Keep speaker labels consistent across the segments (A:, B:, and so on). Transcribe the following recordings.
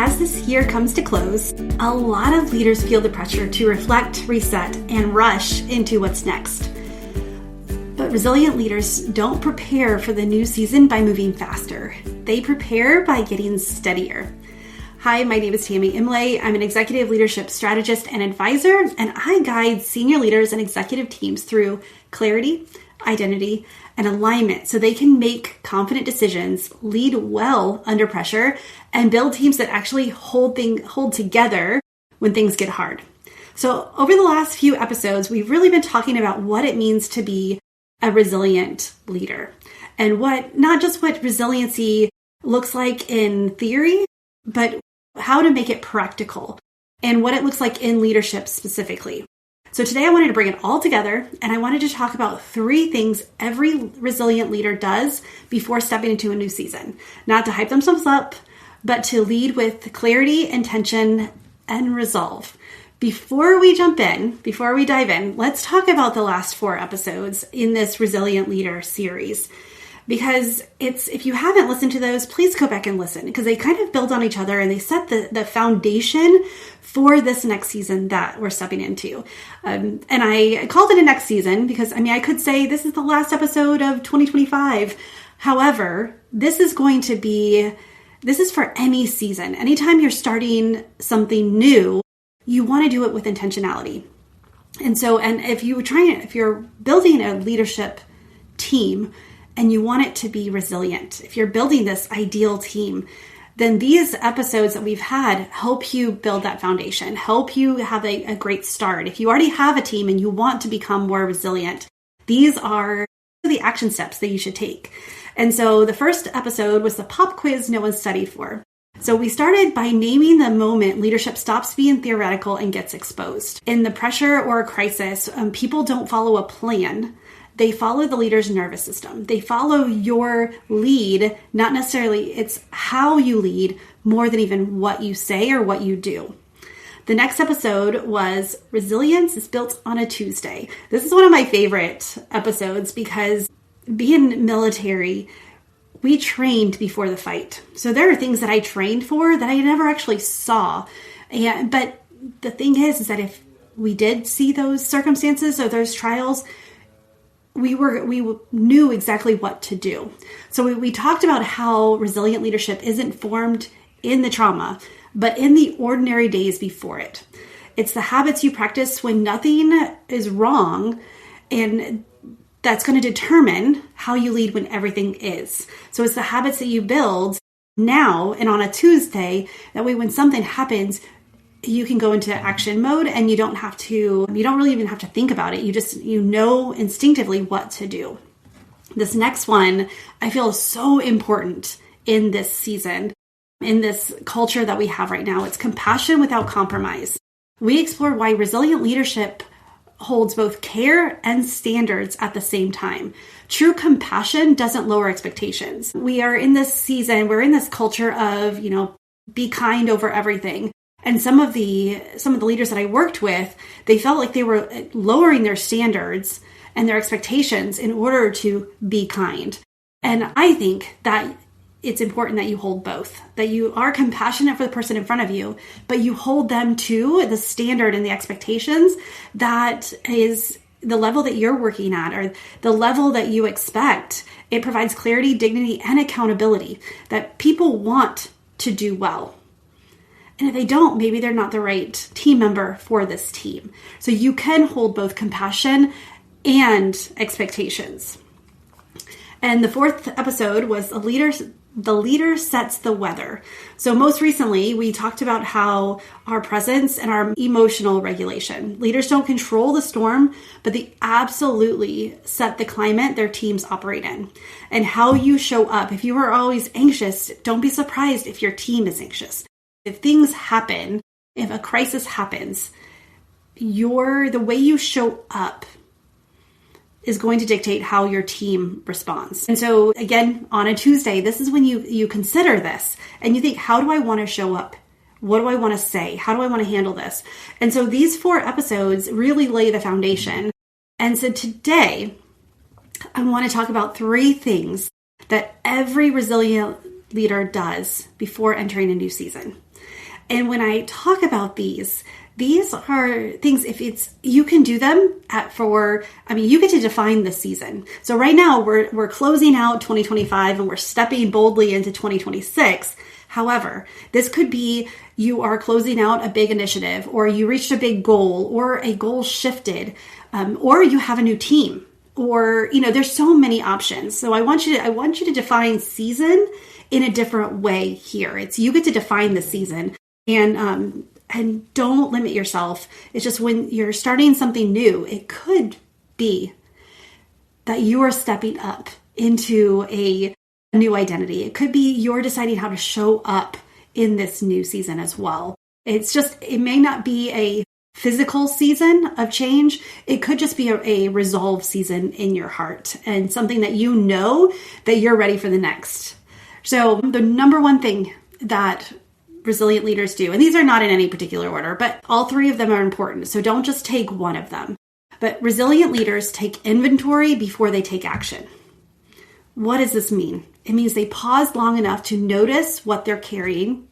A: As this year comes to close, a lot of leaders feel the pressure to reflect, reset, and rush into what's next. But resilient leaders don't prepare for the new season by moving faster. They prepare by getting steadier. Hi, my name is Tammy Imlay. I'm an executive leadership strategist and advisor, and I guide senior leaders and executive teams through clarity, identity, and alignment so they can make confident decisions, lead well under pressure, and build teams that actually hold together when things get hard. So over the last few episodes, we've really been talking about what it means to be a resilient leader and not just what resiliency looks like in theory, but how to make it practical and what it looks like in leadership specifically. So today I wanted to bring it all together, and I wanted to talk about 3 things every resilient leader does before stepping into a new season. Not to hype themselves up, but to lead with clarity, intention, and resolve. Before we dive in, let's talk about the last 4 episodes in this Resilient Leader series. Because if you haven't listened to those, please go back and listen, because they kind of build on each other and they set the foundation for this next season that we're stepping into. And I called it a next season because, I could say this is the last episode of 2025. However, this is for any season. Anytime you're starting something new, you want to do it with intentionality. And if you're building a leadership team, and you want it to be resilient, if you're building this ideal team, then these episodes that we've had help you build that foundation, help you have a great start. If you already have a team and you want to become more resilient, these are the action steps that you should take. And so the first episode was the pop quiz no one studied for. So we started by naming the moment leadership stops being theoretical and gets exposed. In the pressure or a crisis, people don't follow a plan. They follow the leader's nervous system. They follow your lead, not necessarily it's how you lead more than even what you say or what you do. The next episode was Resilience is Built on a Tuesday. This is one of my favorite episodes because being military, we trained before the fight. So there are things that I trained for that I never actually saw. But the thing is that if we did see those circumstances or those trials, we knew exactly what to do. So we talked about how resilient leadership isn't formed in the trauma, but in the ordinary days before it. It's the habits you practice when nothing is wrong, and that's going to determine how you lead when everything is. So it's the habits that you build now and on a Tuesday, that way when something happens, you can go into action mode and you don't really even have to think about it. You know instinctively what to do. This next one I feel is so important in this season, in this culture that we have right now. It's compassion without compromise. We explore why resilient leadership holds both care and standards at the same time. True compassion doesn't lower expectations. We are in this season, we're in this culture of, be kind over everything. And some of the leaders that I worked with, they felt like they were lowering their standards and their expectations in order to be kind. And I think that it's important that you hold both, that you are compassionate for the person in front of you, but you hold them to the standard and the expectations that is the level that you're working at or the level that you expect. It provides clarity, dignity, and accountability that people want to do well. And if they don't, maybe they're not the right team member for this team. So you can hold both compassion and expectations. And the 4th episode was the leader sets the weather. So most recently, we talked about how our presence and our emotional regulation. Leaders don't control the storm, but they absolutely set the climate their teams operate in. And how you show up. If you are always anxious, don't be surprised if your team is anxious. If things happen, if a crisis happens, the way you show up is going to dictate how your team responds. And so again, on a Tuesday, this is when you consider this and you think, how do I want to show up? What do I want to say? How do I want to handle this? And so these 4 episodes really lay the foundation. And so today, I want to talk about 3 things that every resilient leader does before entering a new season. And when I talk about these are things, you can do them you get to define the season. So right now we're closing out 2025 and we're stepping boldly into 2026. However, this could be you are closing out a big initiative, or you reached a big goal, or a goal shifted, or you have a new team, or, there's so many options. So I want you to define season in a different way here. You get to define the season, and don't limit yourself. It's just when you're starting something new, it could be that you are stepping up into a new identity. It could be you're deciding how to show up in this new season as well. It may not be a physical season of change. It could just be a resolve season in your heart, and something that that you're ready for the next. So the number one thing that resilient leaders do, and these are not in any particular order, but all three of them are important. So don't just take one of them. But resilient leaders take inventory before they take action. What does this mean? It means they pause long enough to notice what they're carrying,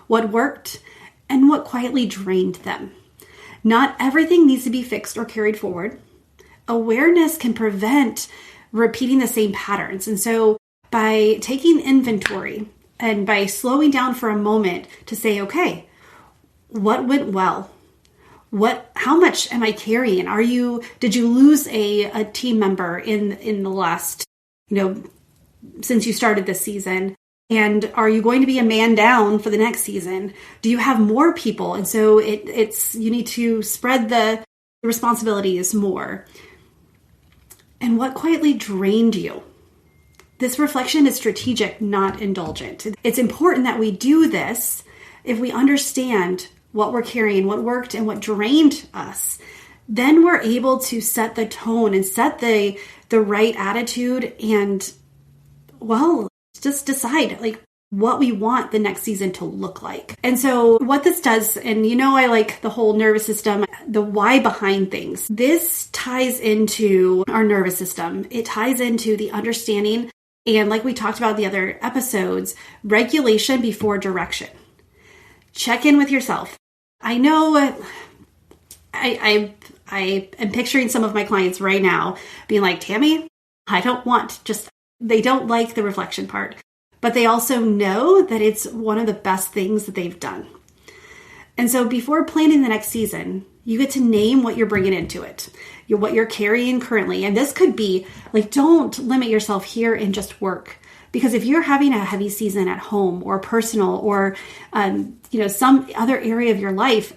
A: what worked, and what quietly drained them. Not everything needs to be fixed or carried forward. Awareness can prevent repeating the same patterns. And so by taking inventory and by slowing down for a moment to say, okay, what went well? How much am I carrying? Did you lose a team member in the last, since you started this season? And are you going to be a man down for the next season? Do you have more people? And so you need to spread the responsibilities more. And what quietly drained you? This reflection is strategic, not indulgent. It's important that we do this if we understand what we're carrying, what worked, and what drained us. Then we're able to set the tone and set the right attitude and, just decide what we want the next season to look like. And so what this does, and I like the whole nervous system, the why behind things. This ties into our nervous system. It ties into the understanding, and like we talked about in the other episodes, regulation before direction. Check in with yourself. I know I am picturing some of my clients right now being like, Tammy, they don't like the reflection part, but they also know that it's one of the best things that they've done. And so before planning the next season, you get to name what you're bringing into it, what you're carrying currently. And this could be don't limit yourself here in just work. Because if you're having a heavy season at home or personal or, some other area of your life,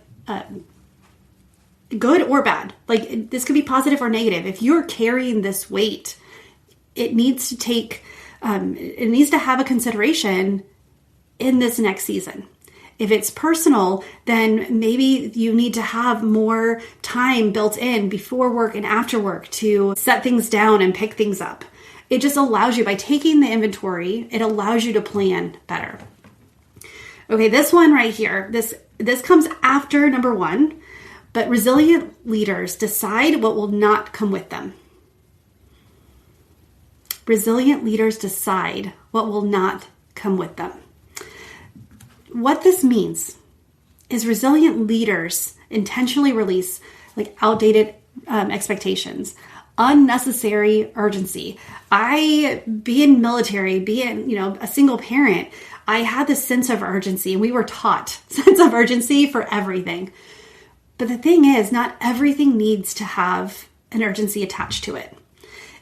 A: good or bad, this could be positive or negative. If you're carrying this weight, it needs to have a consideration in this next season. If it's personal, then maybe you need to have more time built in before work and after work to set things down and pick things up. It just allows you, by taking the inventory, it allows you to plan better. Okay, this one right here, this comes after number one, but resilient leaders decide what will not come with them. Resilient leaders decide what will not come with them. What this means is resilient leaders intentionally release outdated expectations, unnecessary urgency. Being military, being a single parent, I had this sense of urgency, and we were taught sense of urgency for everything. But the thing is, not everything needs to have an urgency attached to it.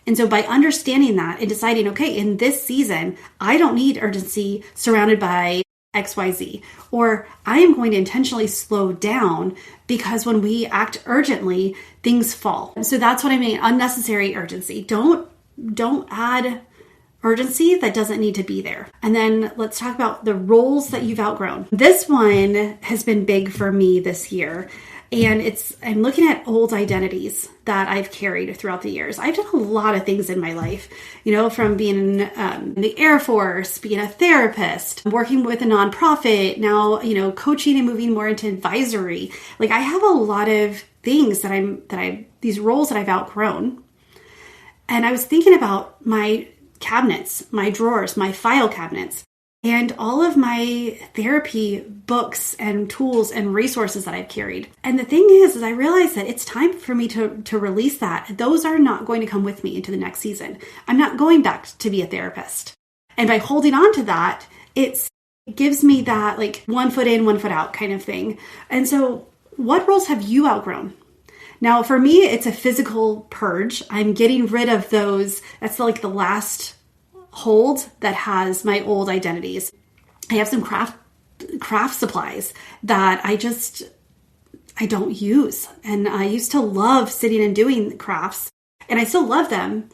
A: And so by understanding that and deciding, okay, in this season, I don't need urgency surrounded by XYZ, or I am going to intentionally slow down because when we act urgently, things fall. So that's what I mean, unnecessary urgency. Don't add urgency that doesn't need to be there. And then let's talk about the roles that you've outgrown. This one has been big for me this year. And I'm looking at old identities that I've carried throughout the years. I've done a lot of things in my life, from being in the Air Force, being a therapist, working with a nonprofit, now, coaching and moving more into advisory. I have a lot of things these roles that I've outgrown. And I was thinking about my cabinets, my drawers, my file cabinets. and all of my therapy books and tools and resources that I've carried. And the thing is I realized that it's time for me to release that. Those are not going to come with me into the next season. I'm not going back to be a therapist. And by holding on to that, it gives me that like 1 foot in, 1 foot out kind of thing. And so what roles have you outgrown? Now, for me, it's a physical purge. I'm getting rid of those. That's like the last hold that has my old identities. I have some craft supplies that I don't use. And I used to love sitting and doing crafts, and I still love them.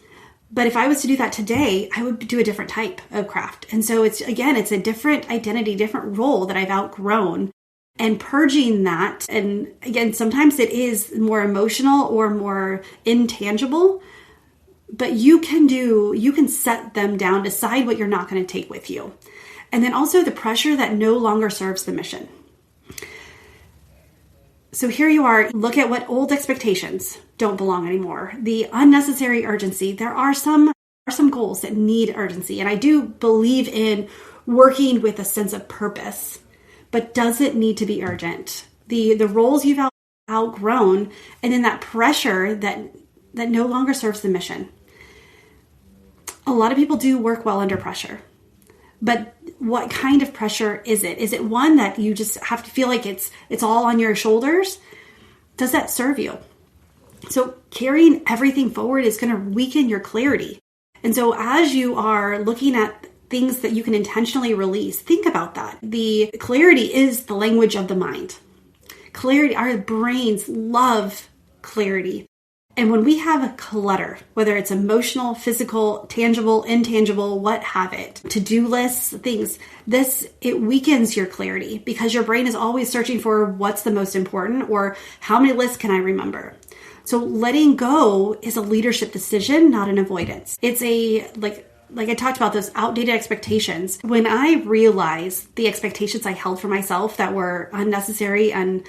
A: But if I was to do that today, I would do a different type of craft. And so it's a different identity, different role that I've outgrown, and purging that. And again, sometimes it is more emotional or more intangible, but you can set them down, decide what you're not going to take with you. And then also the pressure that no longer serves the mission. So here you are, look at what old expectations don't belong anymore. The unnecessary urgency. There are some goals that need urgency. And I do believe in working with a sense of purpose, but does it need to be urgent? The roles you've outgrown, and then that pressure that no longer serves the mission. A lot of people do work well under pressure, but what kind of pressure is it? Is it one that you just have to feel like it's all on your shoulders? Does that serve you? So carrying everything forward is going to weaken your clarity. And so as you are looking at things that you can intentionally release, think about that. The clarity is the language of the mind. Clarity, our brains love clarity. And when we have a clutter, whether it's emotional, physical, tangible, intangible, what have it, to-do lists, things, it weakens your clarity because your brain is always searching for what's the most important or how many lists can I remember. So letting go is a leadership decision, not an avoidance. It's like I talked about those outdated expectations. When I realized the expectations I held for myself that were unnecessary and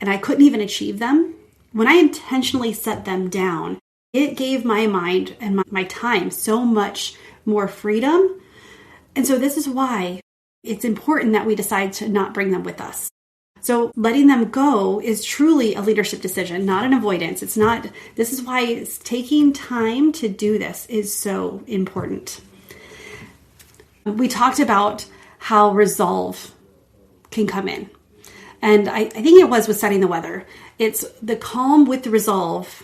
A: I couldn't even achieve them, when I intentionally set them down, it gave my mind and my time so much more freedom. And so this is why it's important that we decide to not bring them with us. So letting them go is truly a leadership decision, not an avoidance. This is why it's taking time to do this is so important. We talked about how resolve can come in. And I think it was with setting the weather. It's the calm with the resolve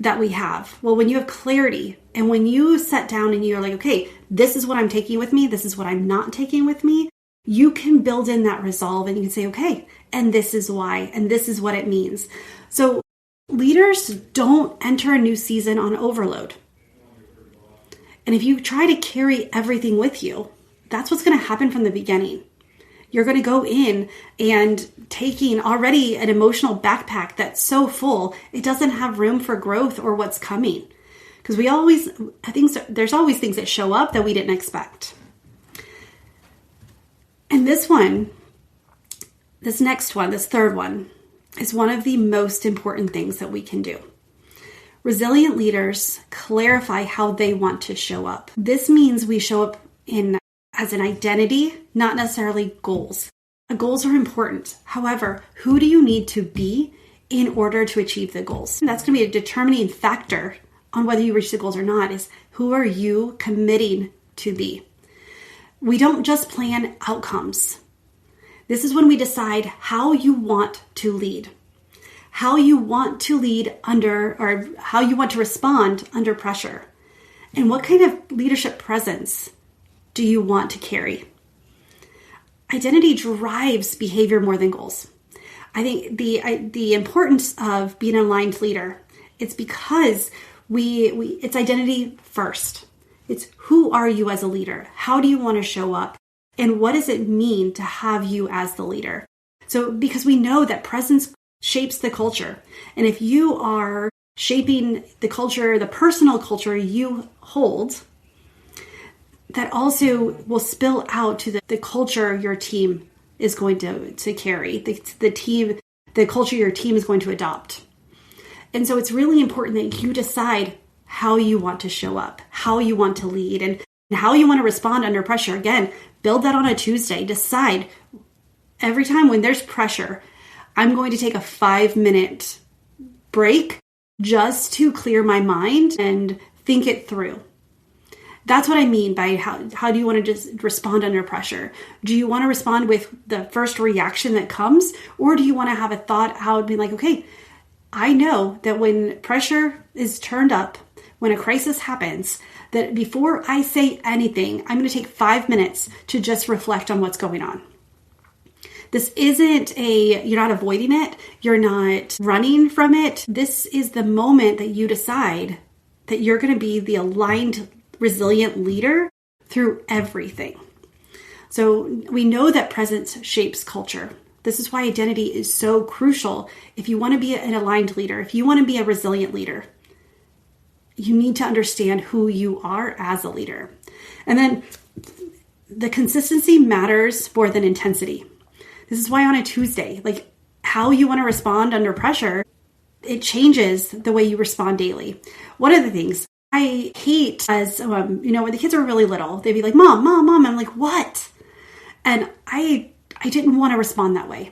A: that we have. Well, when you have clarity and when you sit down and you're like, okay, this is what I'm taking with me. This is what I'm not taking with me. You can build in that resolve and you can say, okay, and this is why, and this is what it means. So leaders don't enter a new season on overload. And if you try to carry everything with you, that's what's going to happen from the beginning. You're going to go in and taking already an emotional backpack that's so full, it doesn't have room for growth or what's coming. Because there's always things that show up that we didn't expect. And this third one, is one of the most important things that we can do. Resilient leaders clarify how they want to show up. This means we show up as an identity, not necessarily goals. Goals are important. However, who do you need to be in order to achieve the goals? And that's going to be a determining factor on whether you reach the goals or not, is who are you committing to be? We don't just plan outcomes. This is when we decide how you want to lead. How you want to lead or how you want to respond under pressure. And what kind of leadership presence do you want to carry? Identity drives behavior more than goals. I think the importance of being an aligned leader, it's because it's identity first. It's who are you as a leader? How do you want to show up? And what does it mean to have you as the leader? So because we know that presence shapes the culture. And if you are shaping the culture, the personal culture you hold, that also will spill out to the culture your team is going to carry, the culture your team is going to adopt. And so it's really important that you decide how you want to show up, how you want to lead, and how you want to respond under pressure. Again, Build that on a Tuesday. Decide every time when there's pressure, I'm going to take a 5-minute break just to clear my mind and think it through. That's what I mean by how do you want to just respond under pressure? Do you want to respond with the first reaction that comes? Or do you want to have a thought out, be like, okay, I know that when pressure is turned up, when a crisis happens, that before I say anything, I'm going to take 5 minutes to just reflect on what's going on. This isn't you're not avoiding it. You're not running from it. This is the moment that you decide that you're going to be the aligned, resilient leader through everything. So we know that presence shapes culture. This is why identity is so crucial. If you want to be an aligned leader, if you want to be a resilient leader, you need to understand who you are as a leader. And then the consistency matters more than intensity. This is why on a Tuesday, like how you want to respond under pressure, it changes the way you respond daily. One of the things I hate as, when the kids are really little, they'd be like, Mom, Mom, Mom. I'm like, what? And I didn't want to respond that way.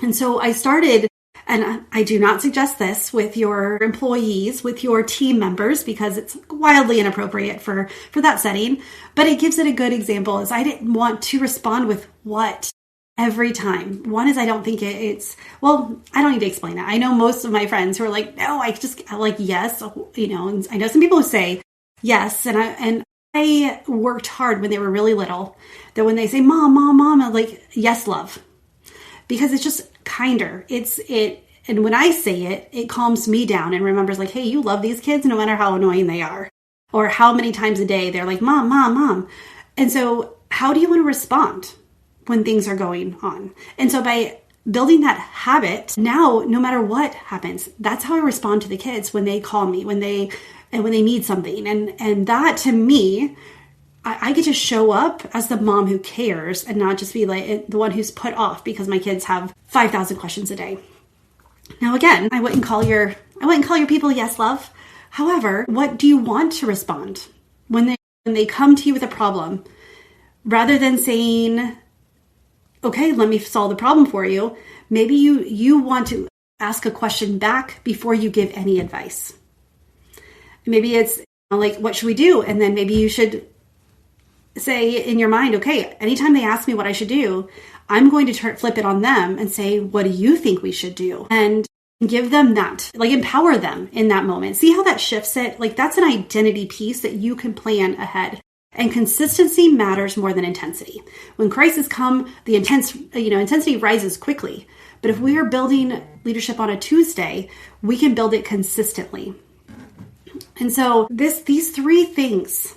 A: And so I started, and I do not suggest this with your employees, with your team members, because it's wildly inappropriate for that setting. But it gives it a good example is I didn't want to respond with what every time. One is I don't think I don't need to explain it. I know most of my friends who are like, no, I like, yes, and I know some people who say yes. And I worked hard when they were really little that when they say, Mom, Mom, Mom, I'm like, yes, love, because it's just kinder. And when I say it, it calms me down and remembers like, hey, you love these kids no matter how annoying they are or how many times a day they're like, Mom, Mom, Mom. And so how do you want to respond when things are going on? And so by building that habit, now, no matter what happens, that's how I respond to the kids when they call me, when they need something. And that to me, I get to show up as the mom who cares and not just be like the one who's put off because my kids have 5,000 questions a day. Now, again, I wouldn't call your people yes, love. However, what do you want to respond when they come to you with a problem? Rather than saying, okay, let me solve the problem for you, maybe you want to ask a question back before you give any advice. Maybe it's like, what should we do? And then maybe you should say in your mind, okay, anytime they ask me what I should do, I'm going to flip it on them and say, what do you think we should do? And give them that, like empower them in that moment. See how that shifts it? Like that's an identity piece that you can plan ahead. And consistency matters more than intensity. When crises come, the intensity rises quickly. But if we are building leadership on a Tuesday, we can build it consistently. And so these three things,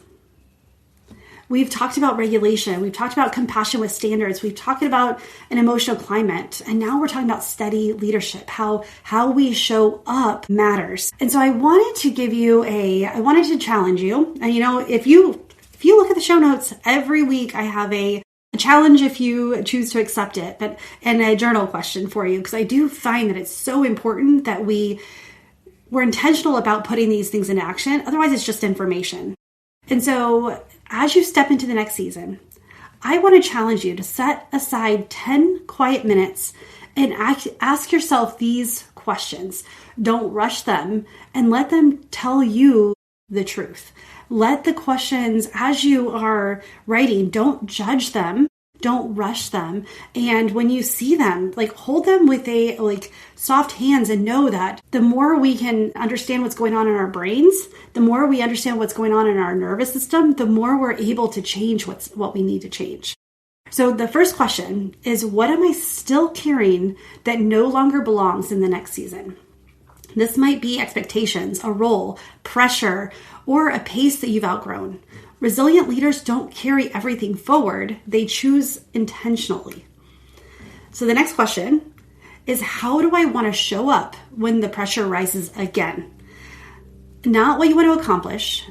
A: we've talked about regulation, we've talked about compassion with standards, we've talked about an emotional climate, and now we're talking about steady leadership, how we show up matters. And so I wanted to challenge you. And if you look at the show notes, every week I have a challenge if you choose to accept it, and a journal question for you, because I do find that it's so important that we're intentional about putting these things into action. Otherwise, it's just information. And so as you step into the next season, I want to challenge you to set aside 10 quiet minutes and ask yourself these questions. Don't rush them and let them tell you the truth. Let the questions, as you are writing, don't judge them, don't rush them. And when you see them, hold them with soft hands and know that the more we can understand what's going on in our brains, the more we understand what's going on in our nervous system, the more we're able to change what we need to change. So the first question is, what am I still carrying that no longer belongs in the next season? This might be expectations, a role, pressure, or a pace that you've outgrown. Resilient leaders don't carry everything forward. They choose intentionally. So the next question is, how do I want to show up when the pressure rises again? Not what you want to accomplish,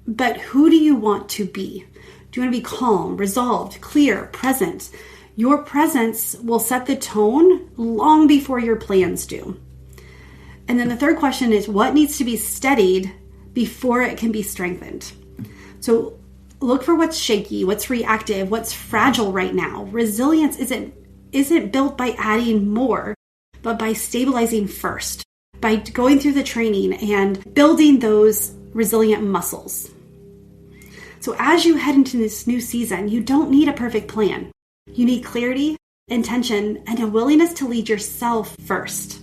A: but who do you want to be? Do you want to be calm, resolved, clear, present? Your presence will set the tone long before your plans do. And then the third question is, what needs to be steadied before it can be strengthened? So Look for what's shaky, what's reactive, what's fragile right now. Resilience isn't built by adding more, but by stabilizing first, by going through the training and building those resilient muscles. So as you head into this new season, you don't need a perfect plan. You need clarity, intention, and a willingness to lead yourself first.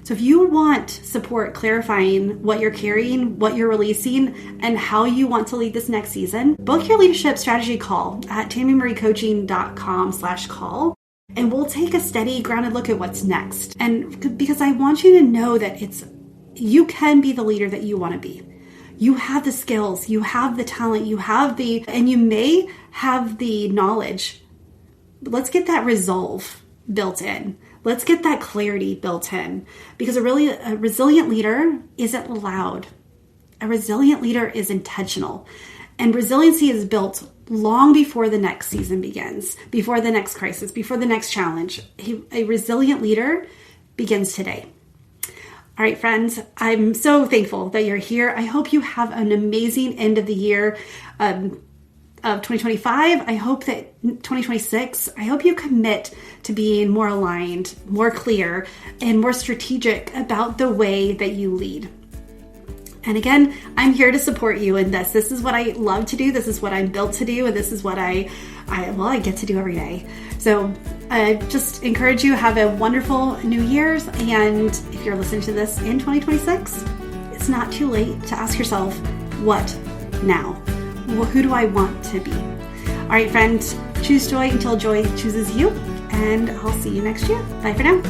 A: So if you want support clarifying what you're carrying, what you're releasing, and how you want to lead this next season, book your leadership strategy call at tammymariecoaching.com/call, and we'll take a steady, grounded look at what's next. And because I want you to know that you can be the leader that you want to be. You have the skills, you have the talent, and you may have the knowledge. But let's get that resolve built in. Let's get that clarity built in, because a resilient leader isn't loud. A resilient leader is intentional, and resiliency is built long before the next season begins, before the next crisis, before the next challenge. A resilient leader begins today. All right, friends, I'm so thankful that you're here. I hope you have an amazing end of the year of 2025. I hope that 2026, I hope you commit to being more aligned, more clear, and more strategic about the way that you lead. And again, I'm here to support you in this. This is what I love to do. This is what I'm built to do. And this is what I get to do every day. So I just encourage you, have a wonderful New Year's. And if you're listening to this in 2026, it's not too late to ask yourself, what now? Who do I want to be? All right, friends, choose joy until joy chooses you. And I'll see you next year. Bye for now.